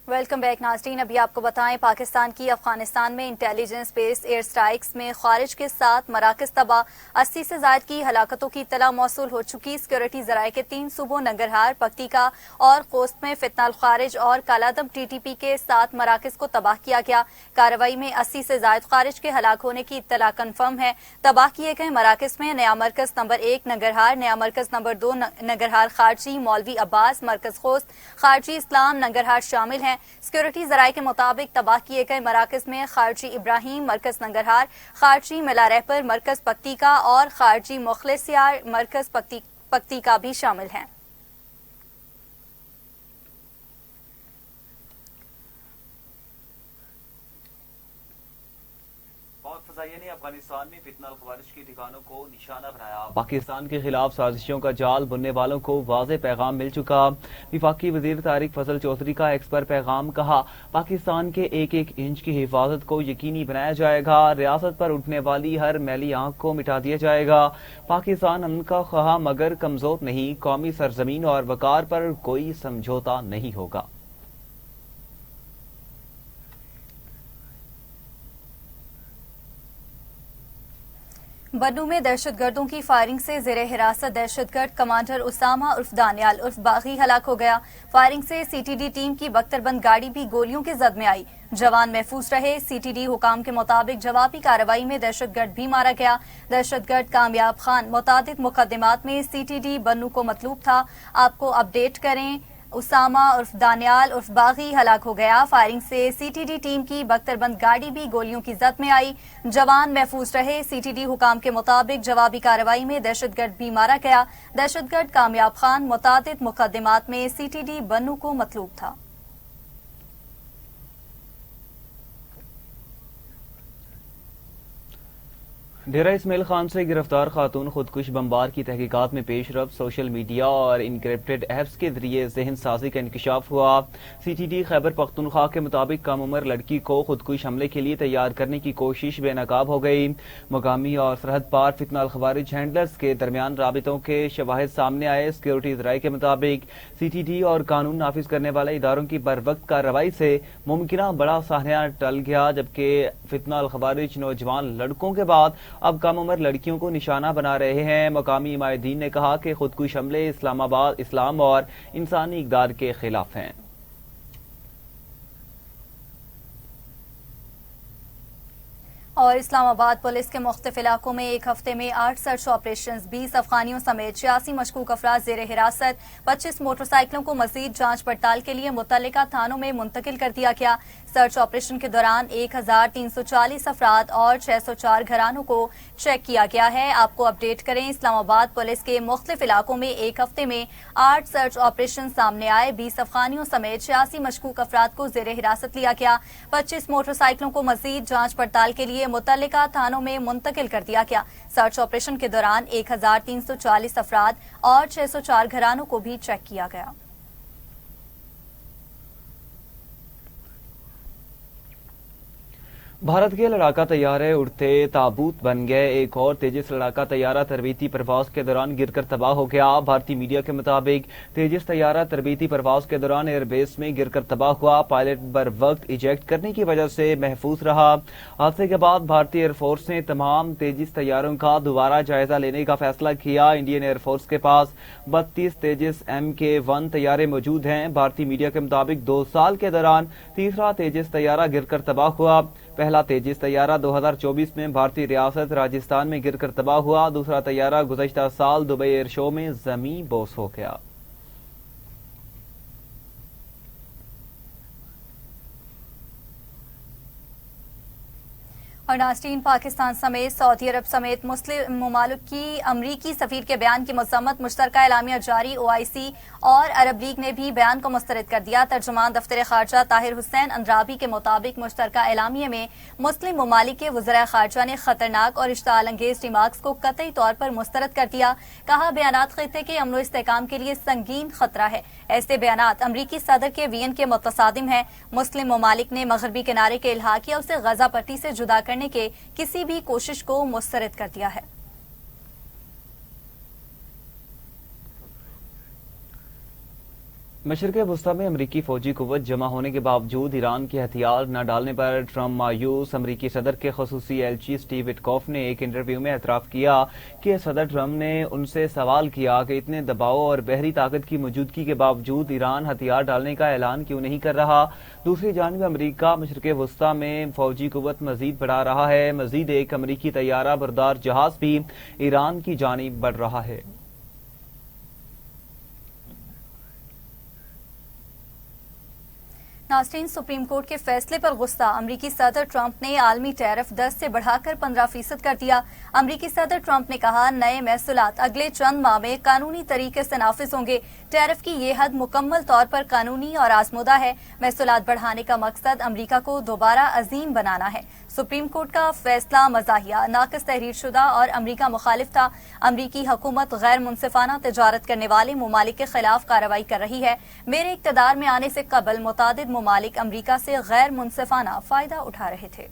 Welcome back ناظرین. ابھی آپ کو بتائیں پاکستان کی افغانستان میں انٹیلیجنس بیس ایئر سٹرائکس میں خارج کے 7 مراکز تباہ، 80 سے زائد کی ہلاکتوں کی اطلاع موصول ہو چکی. سیکورٹی ذرائع کے 3 صوبوں ننگرہار، پکتیکا اور خوست میں فتنہ الخارج اور کالعدم ٹی ٹی پی کے 7 مراکز کو تباہ کیا گیا. کارروائی میں 80 سے زائد خارج کے ہلاک ہونے کی اطلاع کنفرم ہے. تباہ کیے گئے مراکز میں نیا مرکز نمبر 1 ننگرہار، نیا مرکز نمبر 2 ننگرہار خارجی مولوی عباس مرکز خوست خارجی اسلام ننگرہار شامل ہیں. سیکورٹی ذرائع کے مطابق تباہ کیے گئے مراکز میں خارجی ابراہیم مرکز ننگرہار، خارجی ملا رہپر مرکز پکتیکا اور خارجی مخلص یار مرکز پکتیکا بھی شامل ہیں. فضائیہ نے افغانستان میں فتنہ الخوارج کے ٹھکانوں کو نشانہ بنایا. پاکستان کے خلاف سازشوں کا جال بننے والوں کو واضح پیغام مل چکا. وفاقی وزیر طارق فضل چودھری کا ایکس پر پیغام، کہا پاکستان کے ایک ایک انچ کی حفاظت کو یقینی بنایا جائے گا. ریاست پر اٹھنے والی ہر میلی آنکھ کو مٹا دیا جائے گا. پاکستان امن کا خواہاں مگر کمزور نہیں. قومی سرزمین اور وقار پر کوئی سمجھوتا نہیں ہوگا. بنوں میں دہشت گردوں کی فائرنگ سے زیر حراست دہشت گرد کمانڈر اسامہ عرف دانیال عرف باغی ہلاک ہو گیا. فائرنگ سے سی ٹی ڈی ٹیم کی بختربند گاڑی بھی گولیوں کی زد میں آئی. جوان محفوظ رہے. سی ٹی ڈی حکام کے مطابق جوابی کارروائی میں دہشت گرد بھی مارا گیا. دہشت گرد کامیاب خان متعدد مقدمات میں سی ٹی ڈی بنوں کو مطلوب تھا. آپ کو اپڈیٹ کریں، اسامہ عرف دانیال عرف باغی ہلاک ہو گیا. فائرنگ سے سی ٹی ڈی ٹیم کی بختربند گاڑی بھی گولیوں کی زد میں آئی. جوان محفوظ رہے. سی ٹی ڈی حکام کے مطابق جوابی کارروائی میں دہشت گرد بھی مارا گیا. دہشت گرد کامیاب خان متعدد مقدمات میں سی ٹی ڈی بنوں کو مطلوب تھا. ڈیرہ اسماعیل خان سے گرفتار خاتون خودکش بمبار کی تحقیقات میں پیش رفت. سوشل میڈیا اور انکرپٹڈ ایپس کے ذریعے ذہن سازی کا انکشاف ہوا. C T D Khyber Pakhtunkhwa کے مطابق کم عمر لڑکی کو خودکش حملے کے لیے تیار کرنے کی کوشش بے نقاب ہو گئی. مقامی اور سرحد پار فتنہ الخوارج ہینڈلرز کے درمیان رابطوں کے شواہد سامنے آئے. سیکورٹی ذرائع کے مطابق سی ٹی ڈی اور قانون نافذ کرنے والے اداروں کی بروقت کارروائی سے ممکنہ بڑا سانحہ ٹل گیا، جبکہ فتنہ الخوارج نوجوان لڑکوں کے بعد اب کم عمر لڑکیوں کو نشانہ بنا رہے ہیں. مقامی مائدین نے کہا کہ خودکش حملے اسلام اور انسانی اقدار کے خلاف ہیں. اور اسلام آباد پولیس کے مختلف علاقوں میں ایک ہفتے میں 8 سرچ آپریشنز، 20 افغانیوں سمیت 86 مشکوک افراد زیر حراست، 25 موٹر سائیکلوں کو مزید جانچ پڑتال کے لیے متعلقہ تھانوں میں منتقل کر دیا گیا. سرچ آپریشن کے دوران 1340 افراد اور 604 گھرانوں کو چیک کیا گیا ہے. آپ کو اپڈیٹ کریں، اسلام آباد پولیس کے مختلف علاقوں میں ایک ہفتے میں 8 سرچ آپریشن سامنے آئے. 20 افغانیوں سمیت 86 مشکوک افراد کو زیر حراست لیا گیا. 25 موٹر سائیکلوں کو مزید جانچ پڑتال کے لیے متعلقہ تھانوں میں منتقل کر دیا گیا. سرچ آپریشن کے دوران 1340 افراد اور 604 گھرانوں کو بھی چیک کیا گیا. بھارت کے لڑاکا طیارے اڑتے تابوت بن گئے. ایک اور تیجس لڑاکا طیارہ تربیتی پرواز کے دوران گر کر تباہ ہو گیا. بھارتی میڈیا کے مطابق تیجس طیارہ تربیتی پرواز کے دوران ایئر بیس میں گر کر تباہ ہوا. پائلٹ بر وقت ایجیکٹ کرنے کی وجہ سے محفوظ رہا. حادثے کے بعد بھارتی ایئر فورس نے تمام تیجس طیاروں کا دوبارہ جائزہ لینے کا فیصلہ کیا. انڈین ایئر فورس کے پاس 32 تیجس MK-1 طیارے موجود ہیں. بھارتی میڈیا کے مطابق 2 سال کے دوران تیسرا تیجس طیارہ گر کر تباہ ہوا. پہلا تیجس طیارہ 2024 میں بھارتی ریاست راجستھان میں گر کر تباہ ہوا. دوسرا طیارہ گزشتہ سال دبئی ایئر شو میں زمیں بوس ہو گیا. اور ناظرین، پاکستان سمیت سعودی عرب سمیت مسلم ممالک کی امریکی سفیر کے بیان کی مذمت. مشترکہ اعلامیہ جاری. OIC اور عرب لیگ نے بھی بیان کو مسترد کر دیا. ترجمان دفتر خارجہ طاہر حسین اندرابی کے مطابق مشترکہ اعلامیہ میں مسلم ممالک کے وزراء خارجہ نے خطرناک اور اشتعال انگیز ریمارکس کو قطعی طور پر مسترد کر دیا. کہا بیانات خطے کے امن و استحکام کے لیے سنگین خطرہ ہے. ایسے بیانات امریکی صدر کے وین کے متصادم ہیں. مسلم ممالک نے مغربی کنارے کے الحاق یا اسے غزہ پٹی سے جدا کرنے کے کسی بھی کوشش کو مسترد کر دیا ہے. मशरक़ वस्ती में अमरीकी फौजी कुव्वत जमा होने के बावजूद ईरान के हथियार न डालने पर ट्रंप मायूस। अमरीकी सदर के खसूसी एलची स्टीव विटकॉफ ने एक इंटरव्यू में एतराफ़ किया कि सदर ट्रंप ने उनसे सवाल किया कि इतने दबाव और बहरी ताकत की मौजूदगी के बावजूद ईरान हथियार डालने का ऐलान क्यों नहीं कर रहा। दूसरी जानिब अमरीका मशरक़ वस्ती में फौजी कुव्वत मजीद बढ़ा रहा है। मजीद एक अमरीकी तैयारा बरदार जहाज भी ईरान की जानिब बढ़ रहा है। नाज़रीन, सुप्रीम कोर्ट के फैसले पर गुस्सा। अमरीकी सदर ट्रंप ने आलमी टैरिफ 10 से बढ़ाकर 15% कर दिया। अमरीकी सदर ट्रंप ने कहा, नए महसूलात अगले चंद माह में कानूनी तरीके से नाफिज होंगे। टैरिफ की ये हद मुकम्मल तौर पर कानूनी और आजमुदा है। महसूलात बढ़ाने का मकसद अमरीका को दोबारा अजीम बनाना है। सुप्रीम कोर्ट का फैसला मज़ाहिया, नाक़िस तहरीर शुदा और अमरीका मुखालिफ था। अमरीकी हुकूमत गैर मुनसिफाना तजारत करने वाले ममालिक के खिलाफ कार्रवाई कर रही है। मेरे इक़्तिदार में आने से कबल मुतादिद ममालिक अमरीका से गैर मुनसिफाना फायदा उठा रहे थे।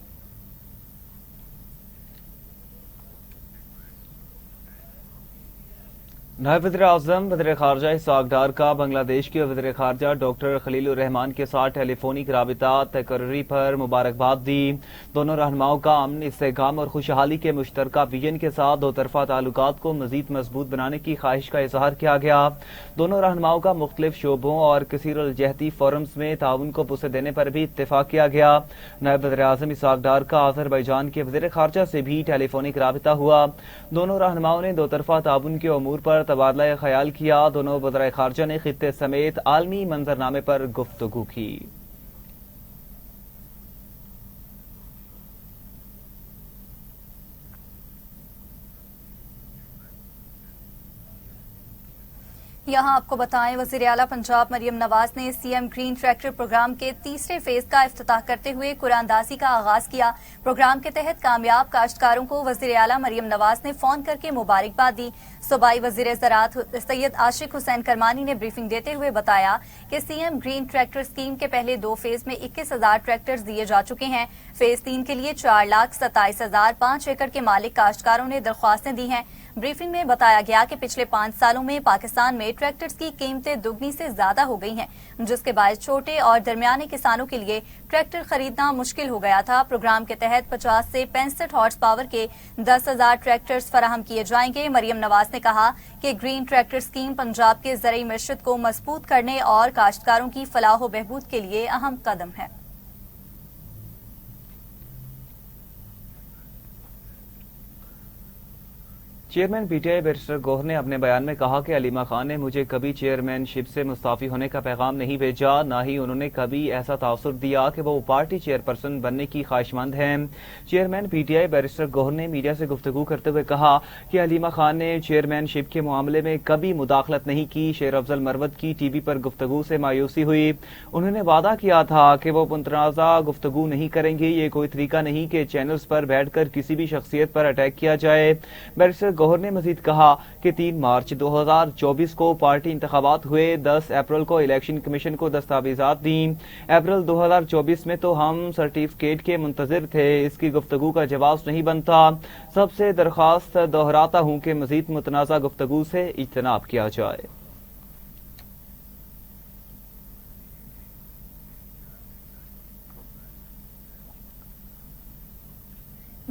नायब वज़ीर-ए-आज़म वज़ीर ख़ारजा इसहाक़ डार का बांग्लादेश के वज़ीर ख़ारजा डॉक्टर खलीलुर रहमान के साथ टेलीफोनिक राबिता तकर्री पर मुबारकबाद दी। दोनों रहनुमाओं का अमन, इस्तेहकाम और खुशहाली के मुश्तरका विजन के साथ दो तरफ़ा ताल्लुकात को मज़ीद मजबूत बनाने की ख्वाहिश का इज़हार किया गया। दोनों रहनुमाओं का मुख्तलिफ शोबों और कसीरुल-जहती फोरम्स में ताउन को वुसअत देने पर भी इत्तेफाक किया गया। नायब वज़ीर-ए-आज़म इसहाक़ डार का आज़रबाईजान के वज़ीर ख़ारजा से भी टेलीफोनिक राबिता हुआ। दोनों रहनुमाओं ने दो तरफ़ा ताउन के अमूर पर तबादला ख्याल किया। दोनों वज़ीर ख़ारजा ने खित्ते समेत आलमी मंजरनामे पर गुफ्तगू की। यहाँ आपको बताएं, वज़ीर आला पंजाब मरियम नवाज ने सीएम ग्रीन ट्रैक्टर प्रोग्राम के तीसरे फेज का इफ्तिताह करते हुए कुरानदासी का आगाज किया। प्रोग्राम के तहत कामयाब काश्तकारों को वज़ीर आला मरियम नवाज ने फोन करके मुबारकबाद दी। सूबाई वज़ीर ज़राअत सैयद आशिक हुसैन करमानी ने ब्रीफिंग देते हुए बताया कि सीएम ग्रीन ट्रैक्टर स्कीम के पहले दो फेज में 21,000 ट्रैक्टर्स दिए जा चुके हैं। फेज 3 के लिए 4,27,005 एकड़ के मालिक काश्तकारों ने दरख्वास्तें दी हैं। ब्रीफिंग में बताया गया कि पिछले 5 सालों में पाकिस्तान में ट्रैक्टर्स की कीमतें दुगनी से ज्यादा हो गई हैं, जिसके बायस छोटे और दरमियाने किसानों के लिए ट्रैक्टर खरीदना मुश्किल हो गया था। प्रोग्राम के तहत 50 से 65 हॉर्स पावर के 10,000 ट्रैक्टर्स फराहम किए जाएंगे। मरियम नवाज ने कहा कि ग्रीन ट्रैक्टर स्कीम पंजाब के ज़रई मईशत को मजबूत करने और काश्तकारों की फलाह व बहबूद के लिए अहम कदम है। चेयरमैन पीटीआई बैरिस्टर गौहर ने अपने बयान में कहा कि अलीमा खान ने मुझे कभी चेयरमैनशिप से मुस्ताफी होने का पैगाम नहीं भेजा, न ही उन्होंने कभी ऐसा तासुर दिया कि वो पार्टी चेयरपर्सन बनने की ख्वाहिशमंद हैं। चेयरमैन पीटीआई बैरिस्टर गौहर ने मीडिया से गुफ्तगू करते हुए कहा कि अलीमा खान ने चेयरमैनशिप के मामले में कभी मुदाखलत नहीं की। शेर अफजल मरवत की टीवी पर गुफ्तगू से मायूसी हुई। उन्होंने वादा किया था कि वो मुतनाज़ा गुफ्तगू नहीं करेंगे। ये कोई तरीका नहीं कि चैनल्स पर बैठकर किसी भी शख्सियत पर अटैक किया जाए। बैरिस्टर गौहर ने मजीद कहा कि 3 मार्च 2024 को पार्टी इंतखाबात हुए। 10 अप्रैल को इलेक्शन कमीशन को दस्तावेजात दी। अप्रैल 2024 में तो हम सर्टिफिकेट के मुंतजिर थे। इसकी गुफ्तगू का जवाब नहीं बनता। सबसे दरख्वास्त दोहराता हूं कि मजीद मुतनाज़ा गुफ्तगू से इज्तनाब किया जाए।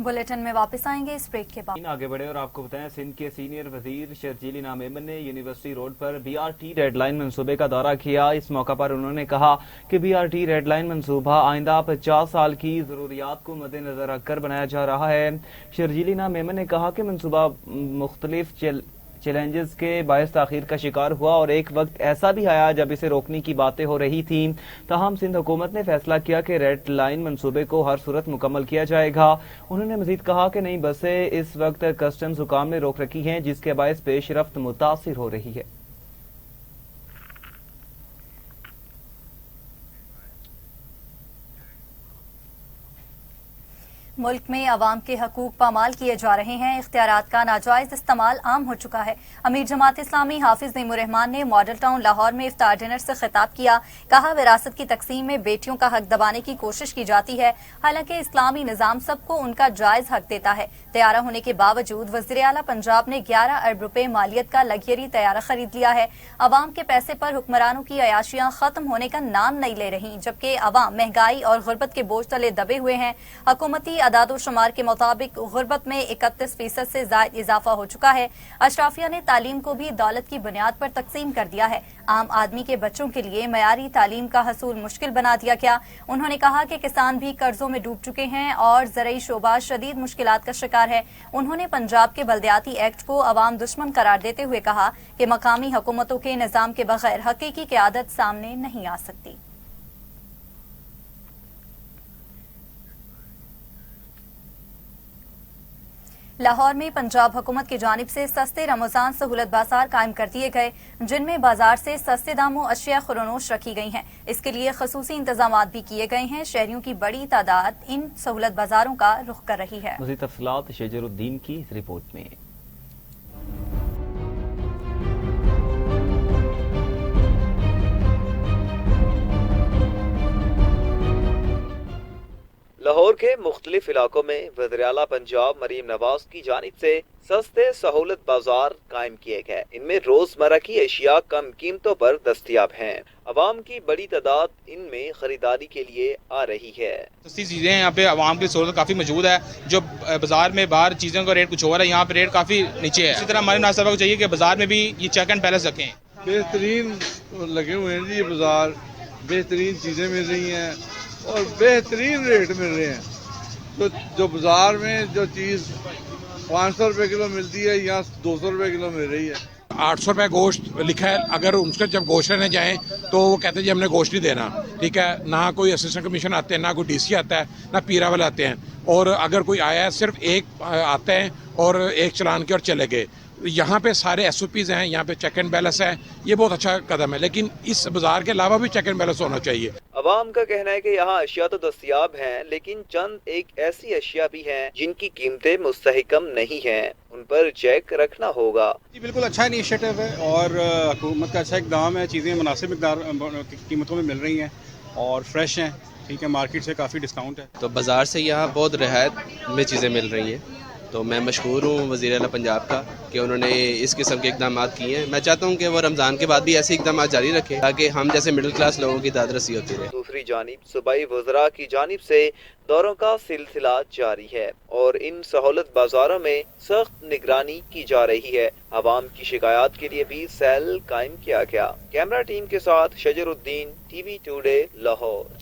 बुलेटिन में वापस आएंगे इस ब्रेक के बाद। आगे बढ़े और आपको बताएं, सिंध के सीनियर वजीर शर्जील मेमन ने यूनिवर्सिटी रोड पर बीआरटी रेडलाइन मंसूबे का दौरा किया। इस मौका पर उन्होंने कहा कि बीआरटी रेडलाइन मंसूबा आइंदा 50 साल की जरूरियात को मद्देनजर रखकर बनाया जा रहा है। शर्जील मेमन ने कहा कि मंसूबा मुख्तलिफ चैलेंजेस के बायस ताखीर का शिकार हुआ और एक वक्त ऐसा भी आया जब इसे रोकने की बातें हो रही थी। ताहम सिंध हुकूमत ने फैसला किया कि रेड लाइन मंसूबे को हर सूरत मुकम्मल किया जाएगा। उन्होंने मजीद कहा कि नई बसें इस वक्त कस्टम्स हुकाम ने रोक रखी हैं, जिसके बायस पेशरफ्त मुतासिर हो रही है। मुल्क में अवाम के हकूक पामाल किए जा रहे हैं, इख्तियारात का नाजायज इस्तेमाल आम हो चुका है। अमीर जमात इस्लामी हाफिज नईमुर्रहमान ने मॉडल टाउन लाहौर में इफ्तार डिनर से खिताब किया। कहा, विरासत की तकसीम में बेटियों का हक दबाने की कोशिश की जाती है, हालांकि इस्लामी निज़ाम सबको उनका जायज हक देता है। तैयारा होने के बावजूद वज़ीर आला पंजाब ने 11 अरब रुपए मालियत का लग्जरी तैयारा खरीद लिया है। अवाम के पैसे पर हुक्मरानों की अयाशियां खत्म होने का नाम नहीं ले रही, जबकि अवाम महंगाई और गुर्बत के बोझ तले दबे हुए हैं। हुकूमती अदादो शुमार के मुताबिक गुर्बत में 31% से ज्यादा इजाफा हो चुका है। अशराफिया ने तालीम को भी दौलत की बुनियाद पर तकसीम कर दिया है। आम आदमी के बच्चों के लिए मयारी तालीम का हसूल मुश्किल बना दिया गया। उन्होंने कहा कि किसान भी कर्जों में डूब चुके हैं और ज़रई शोबा शदीद मुश्किलात का शिकार है। उन्होंने पंजाब के बल्दियाती एक्ट को अवाम दुश्मन करार देते हुए कहा कि मकामी हुकूमतों के निज़ाम के बगैर हकीकी क़यादत सामने नहीं आ सकती। लाहौर में पंजाब हुकूमत की जानिब से सस्ते रमजान सहूलत बाजार कायम कर दिए गए, जिनमें बाजार से सस्ते दामों अशिया खुरनोश रखी गई हैं। इसके लिए खसूसी इंतजाम भी किए गए हैं। शहरियों की बड़ी तादाद इन सहूलत बाजारों का रुख कर रही है। मज़ीद तफसीलात शजरुद्दीन की इस रिपोर्ट में। लाहौर के मुख्तलिफ इलाकों में वज़ीर आला पंजाब मरीम नवाज की जानिब से सस्ते सहूलत बाजार कायम किए गए। इनमें रोजमर्रा की अशिया कम कीमतों पर दस्तयाब हैं। अवाम की बड़ी तादाद इनमें खरीदारी के लिए आ रही है। सस्ती चीज़ें यहाँ पे अवाम की सहूलत काफ़ी मौजूद है। जो बाजार में बाहर चीज़ों का रेट कुछ और है, यहाँ पे रेट काफ़ी नीचे है। इसी तरह हमारे मुनासिबा को चाहिए कि बाजार में भी ये चेक एंड बैलेंस रखें। बेहतरीन लगे हुए हैं जी ये बाजार, बेहतरीन चीज़ें मिल रही हैं और बेहतरीन रेट मिल रहे हैं। तो जो बाजार में जो चीज़ 500 रुपए किलो मिलती है, यहाँ 200 रुपए किलो मिल रही है। 800 रुपये गोश्त लिखा है। अगर उनसे जब गोश्त लेने जाएं तो वो कहते हैं जी हमने गोश्त नहीं देना, ठीक है। ना कोई असिस्टेंट कमीशन आते हैं, ना कोई डीसी आता है, ना पीरा वाले आते हैं। और अगर कोई आया है सिर्फ एक आते हैं और एक चलान के और चले गए। यहाँ पे सारे SOPs हैं, यहाँ पे चेक एंड बैलेंस है। ये बहुत अच्छा कदम है, लेकिन इस बाजार के अलावा भी चेक एंड बैलेंस होना चाहिए। अवाम का कहना है कि यहाँ अशिया तो दस्तयाब हैं, लेकिन चंद एक ऐसी अशिया भी हैं जिनकी कीमतें मुस्तहकम नहीं हैं, उन पर चेक रखना होगा। जी बिल्कुल अच्छा इनिशिएटिव है और हुकूमत का अच्छा इक़दाम है। चीज़ें मुनासिब कीमतों में मिल रही हैं और फ्रेश हैं, ठीक है। मार्केट से काफ़ी डिस्काउंट है। तो बाज़ार से यहाँ बहुत रियायत में चीज़ें मिल रही हैं। तो मैं मशहूर हूँ वज़ीर आला पंजाब का कि उन्होंने इस किस्म के इक़दाम किए हैं। मैं चाहता हूँ कि वो रमज़ान के बाद भी ऐसे इक़दाम जारी रखें ताकि हम जैसे मिडिल क्लास लोगों की दादरसी होती रहे। दूसरी जानिब सूबाई वज़रा की जानिब से दौरों का सिलसिला जारी है और इन सहूलत बाजारों में सख्त निगरानी की जा रही है। अवाम की शिकायत के लिए भी सेल कायम किया गया। कैमरा टीम के साथ शजरुद्दीन, TV टुडे, लाहौर।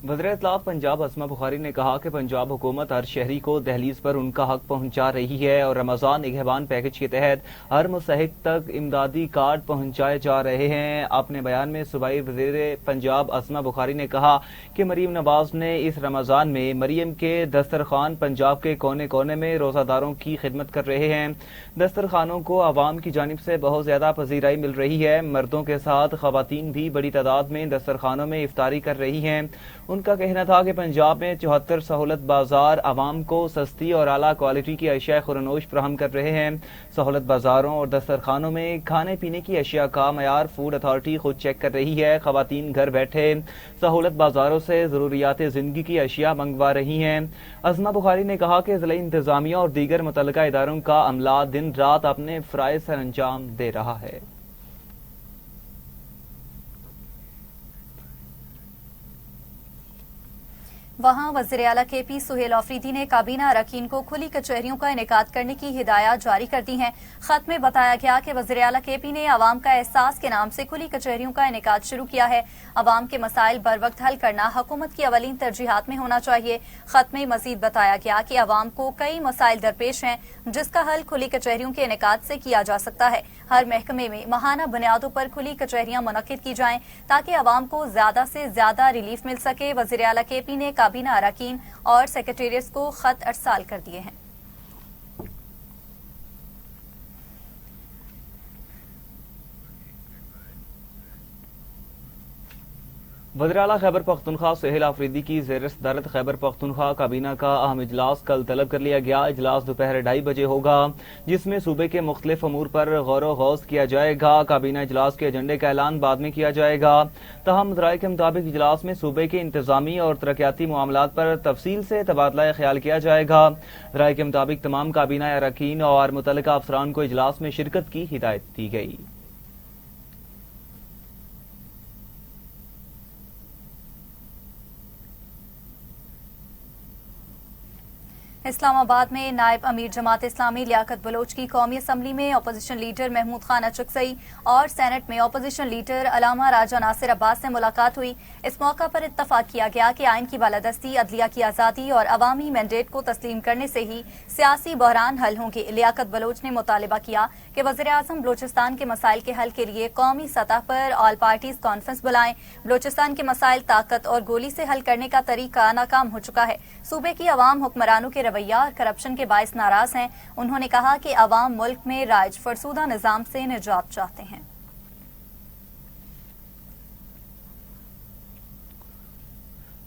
वज़ीर इत्तलाआत पंजाब अस्मा बुखारी ने कहा कि पंजाब हुकूमत हर शहरी को दहलीज पर उनका हक पहुंचा रही है और रमज़ान निगहबान पैकेज के तहत हर मुस्तहिक तक इमदादी कार्ड पहुंचाए जा रहे हैं। अपने बयान में सूबाई वज़ीर पंजाब अस्मा बुखारी ने कहा कि मरीम नवाज ने इस रमज़ान में मरियम के दस्तरखान पंजाब के कोने कोने में रोज़ादारों की खिदमत कर रहे हैं। दस्तरखानों को आवाम की जानिब से बहुत ज्यादा पजीराई मिल रही है। मर्दों के साथ खवातीन भी बड़ी तादाद में दस्तरखानों में इफ्तारी कर रही हैं। उनका कहना था कि पंजाब में 74 सहूलत बाजार आवाम को सस्ती और आला क्वालिटी की अशिया खुरनोश फराहम कर रहे हैं। सहूलत बाजारों और दस्तरखानों में खाने पीने की अशिया का मयार फूड अथॉरिटी खुद चेक कर रही है। खवातीन घर बैठे सहूलत बाजारों से जरूरियात जिंदगी की अशिया मंगवा रही हैं। अस्मा बुखारी ने कहा कि ज़िला इंतजामिया और दीगर मुतल्लिका इदारों का अमला दिन रात अपने फ़राइज़ सर अंजाम दे रहा है। वहाँ वज़ीर आला KP सुहेल आफरीदी ने काबीना अरकान को खुली कचहरियों का इनेकाद करने की हिदायत जारी कर दी हैं। खत में बताया गया कि वज़ीर आला KP ने अवाम का एहसास के नाम से खुली कचहरियों का इनेकाद शुरू किया है। अवाम के मसाइल बर वक्त हल करना हुकूमत की अवलीन तरजीहात में होना चाहिए। खत में मजीद बताया गया कि अवाम को कई मसाइल दरपेश हैं जिसका हल खुली कचहरियों के इनेकाद से किया जा सकता है। हर महकमे में माहाना बुनियादों पर खुली कचहरियां मुनक्किद की जाएं ताकि अवाम को ज्यादा से ज्यादा रिलीफ मिल सके। वज़ीर आला KP ने काबीना अरकान और सेक्रेटेरिएट्स को खत अरसाल कर दिए हैं। وزیراعلیٰ خیبر پختونخوا سہیل آفریدی کی زیر صدارت خیبر پختونخوا کابینہ کا اہم اجلاس کل طلب کر لیا گیا۔ اجلاس دوپہر 2:30 بجے ہوگا، جس میں صوبے کے مختلف امور پر غور و خوض کیا جائے گا۔ کابینہ اجلاس کے ایجنڈے کا اعلان بعد میں کیا جائے گا۔ تاہم ذرائع کے مطابق اجلاس میں صوبے کے انتظامی اور ترقیاتی معاملات پر تفصیل سے تبادلہ خیال کیا جائے گا۔ ذرائع کے مطابق تمام کابینہ اراکین اور متعلقہ افسران کو اجلاس میں شرکت کی ہدایت دی گئی۔ اسلام آباد میں نائب امیر جماعت اسلامی لیاقت بلوچ کی قومی اسمبلی میں اپوزیشن لیڈر محمود خان اچکسئی اور سینٹ میں اپوزیشن لیڈر علامہ راجہ ناصر عباس سے ملاقات ہوئی۔ اس موقع پر اتفاق کیا گیا کہ آئین کی بالادستی، عدلیہ کی آزادی اور عوامی مینڈیٹ کو تسلیم کرنے سے ہی سیاسی بحران حل ہوں گے۔ لیاقت بلوچ نے مطالبہ کیا کہ وزیر اعظم بلوچستان کے مسائل کے حل کے لیے قومی سطح پر آل پارٹیز کانفرنس بلائیں۔ بلوچستان کے مسائل طاقت اور گولی سے حل کرنے کا طریقہ ناکام ہو چکا ہے۔ صوبے کی عوام حکمرانوں کے رویہ اور کرپشن کے باعث ناراض ہیں۔ انہوں نے کہا کہ عوام ملک میں رائج فرسودہ نظام سے نجات چاہتے ہیں۔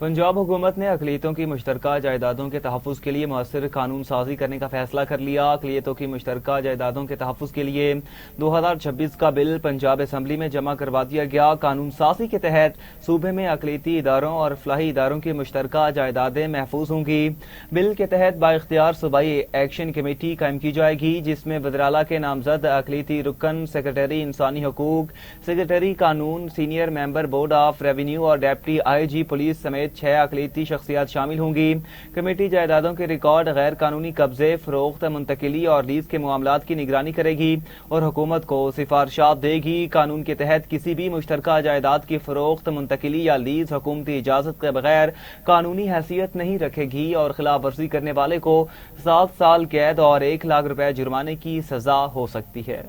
پنجاب حکومت نے اقلیتوں کی مشترکہ جائیدادوں کے تحفظ کے لیے مؤثر قانون سازی کرنے کا فیصلہ کر لیا۔ اقلیتوں کی مشترکہ جائیدادوں کے تحفظ کے لیے 2026 کا بل پنجاب اسمبلی میں جمع کروا دیا گیا۔ قانون سازی کے تحت صوبے میں اقلیتی اداروں اور فلاحی اداروں کی مشترکہ جائیدادیں محفوظ ہوں گی۔ بل کے تحت بااختیار صوبائی ایکشن کمیٹی قائم کی جائے گی، جس میں وزراء کے نامزد اقلیتی رکن، سیکرٹری انسانی حقوق، سیکرٹری قانون، senior member board of revenue اور ڈیپٹی آئی جی پولیس سمیت 6 اقلیتی شخصیات شامل ہوں گی۔ کمیٹی جائیدادوں کے ریکارڈ، غیر قانونی قبضے، فروخت، منتقلی اور لیز کے معاملات کی نگرانی کرے گی اور حکومت کو سفارشات دے گی۔ قانون کے تحت کسی بھی مشترکہ جائیداد کی فروخت، منتقلی یا لیز حکومتی اجازت کے بغیر قانونی حیثیت نہیں رکھے گی اور خلاف ورزی کرنے والے کو 7 سال قید اور 1 لاکھ روپے جرمانے کی سزا ہو سکتی ہے۔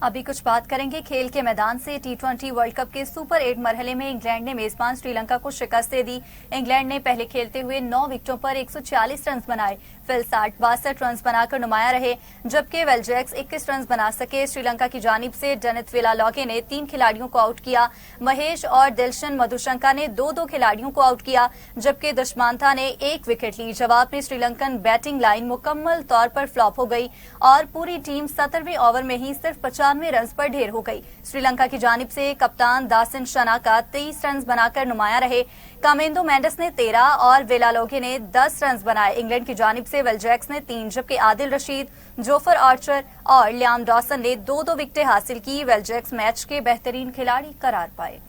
ابھی کچھ بات کریں گے کھیل کے میدان سے۔ T20 ورلڈ کپ کے سپر 8 مرحلے میں انگلینڈ نے میزبان سری لنکا کو شکست دے دی۔ انگلینڈ نے پہلے کھیلتے ہوئے 9 وکٹوں پر 140 رنز بنائے۔ فل 62 رنز بنا کر نمایاں رہے، جبکہ ویل جیکس 21 رنز بنا سکے۔ سری لنکا کی جانب سے ڈینتھ ویلا لاگے نے 3 کھلاڑیوں کو آؤٹ کیا۔ مہیش اور دلشن مدھوشنکا نے 2 کھلاڑیوں کو آؤٹ کیا، جبکہ دشمانتھا نے 1 وکٹ لی۔ جواب میں سری لنکن بیٹنگ لائن مکمل طور پر فلاپ ہو گئی اور پوری ٹیم 17ویں اوور میں ہی صرف 95 رنز پر ڈھیر ہو گئی۔ سری لنکا کی جانب سے کپتان داسن شناکا 23 رنز بنا کر نمایاں رہے۔ کامیندو مینڈس نے 13 اور ویلا لوگے نے 10 رنز بنائے۔ انگلینڈ کی جانب سے ویل جیکس نے 3 جبکہ عادل رشید، جوفر آرچر اور لیام ڈاسن نے 2 وکٹیں حاصل کی۔ ویل جیکس میچ کے بہترین کھلاڑی قرار پائے۔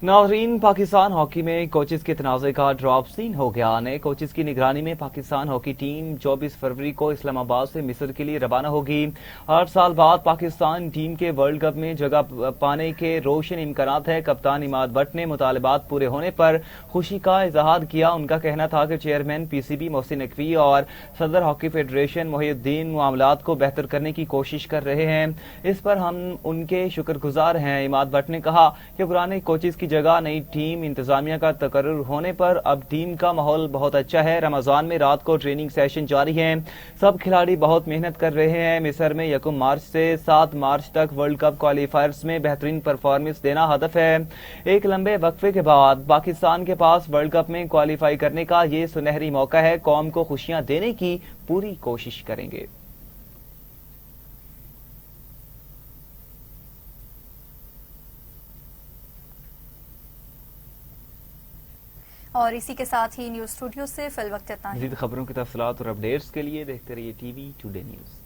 ناظرین، پاکستان ہاکی میں کوچز کے تنازع کا ڈراپ سین ہو گیا۔ نئے کوچز کی نگرانی میں پاکستان ہاکی ٹیم 24 فروری کو اسلام آباد سے مصر کے لیے روانہ ہوگی۔ 8 سال بعد پاکستان ٹیم کے ورلڈ کپ میں جگہ پانے کے روشن امکانات ہیں۔ کپتان عماد بٹ نے مطالبات پورے ہونے پر خوشی کا اظہار کیا۔ ان کا کہنا تھا کہ chairman P C B Mohsin Naqvi اور صدر ہاکی فیڈریشن محی الدین معاملات کو بہتر کرنے کی کوشش کر رہے ہیں، اس پر ہم ان کے شکر گزار ہیں۔ عماد بٹ نے کہا کہ پرانے کوچز کی جگہ نئی ٹیم انتظامیہ کا تقرر ہونے پر اب ٹیم کا ماحول بہت اچھا ہے۔ رمضان میں رات کو ٹریننگ سیشن جاری ہیں، سب کھلاڑی بہت محنت کر رہے ہیں۔ مصر میں 1 مارچ سے 7 مارچ تک ورلڈ کپ کوالیفائرز میں بہترین پرفارمنس دینا ہدف ہے۔ ایک لمبے وقفے کے بعد پاکستان کے پاس ورلڈ کپ میں کوالیفائی کرنے کا یہ سنہری موقع ہے۔ قوم کو خوشیاں دینے کی پوری کوشش کریں گے۔ اور اسی کے ساتھ ہی نیوز اسٹوڈیو سے فی الوقت اتنا ہی۔ مزید خبروں کی تفصیلات اور اپڈیٹس کے لیے دیکھتے رہیے ٹی وی ٹوڈے نیوز۔